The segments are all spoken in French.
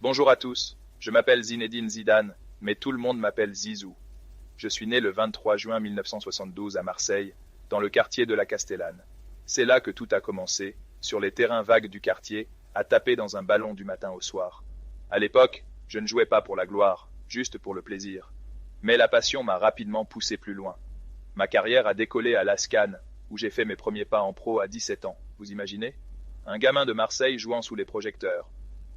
Bonjour à tous, je m'appelle Zinedine Zidane, mais tout le monde m'appelle Zizou. Je suis né le 23 juin 1972 à Marseille, dans le quartier de la Castellane. C'est là que tout a commencé, sur les terrains vagues du quartier, à taper dans un ballon du matin au soir. À l'époque, je ne jouais pas pour la gloire, juste pour le plaisir. Mais la passion m'a rapidement poussé plus loin. Ma carrière a décollé à l'ASCAN, où j'ai fait mes premiers pas en pro à 17 ans, vous imaginez? Un gamin de Marseille jouant sous les projecteurs.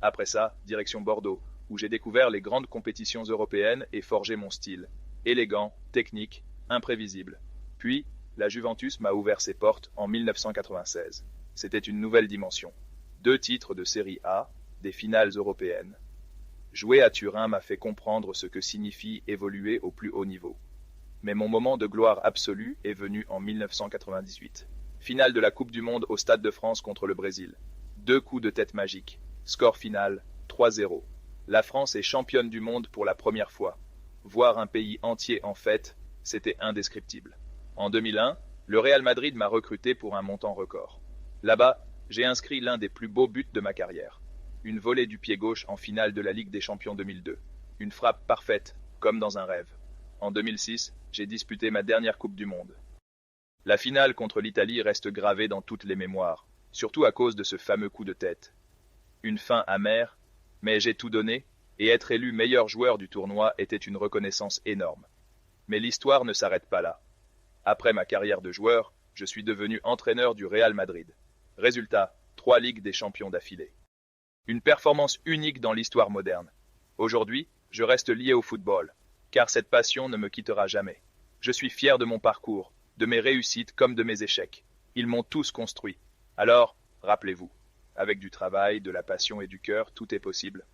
Après ça, direction Bordeaux, où j'ai découvert les grandes compétitions européennes et forgé mon style. Élégant, technique, imprévisible. Puis, la Juventus m'a ouvert ses portes en 1996. C'était une nouvelle dimension. 2 titres de Série A, des finales européennes. Jouer à Turin m'a fait comprendre ce que signifie évoluer au plus haut niveau. Mais mon moment de gloire absolue est venu en 1998. Finale de la Coupe du Monde au Stade de France contre le Brésil. 2 coups de tête magiques. Score final, 3-0. La France est championne du monde pour la première fois. Voir un pays entier en fête, c'était indescriptible. En 2001, le Real Madrid m'a recruté pour un montant record. Là-bas, j'ai inscrit l'un des plus beaux buts de ma carrière. Une volée du pied gauche en finale de la Ligue des Champions 2002. Une frappe parfaite, comme dans un rêve. En 2006, j'ai disputé ma dernière Coupe du Monde. La finale contre l'Italie reste gravée dans toutes les mémoires, surtout à cause de ce fameux coup de tête. Une fin amère, mais j'ai tout donné, et être élu meilleur joueur du tournoi était une reconnaissance énorme. Mais l'histoire ne s'arrête pas là. Après ma carrière de joueur, je suis devenu entraîneur du Real Madrid. Résultat, 3 Ligues des Champions d'affilée. Une performance unique dans l'histoire moderne. Aujourd'hui, je reste lié au football, car cette passion ne me quittera jamais. Je suis fier de mon parcours, de mes réussites comme de mes échecs. Ils m'ont tous construit. Alors, rappelez-vous, avec du travail, de la passion et du cœur, tout est possible.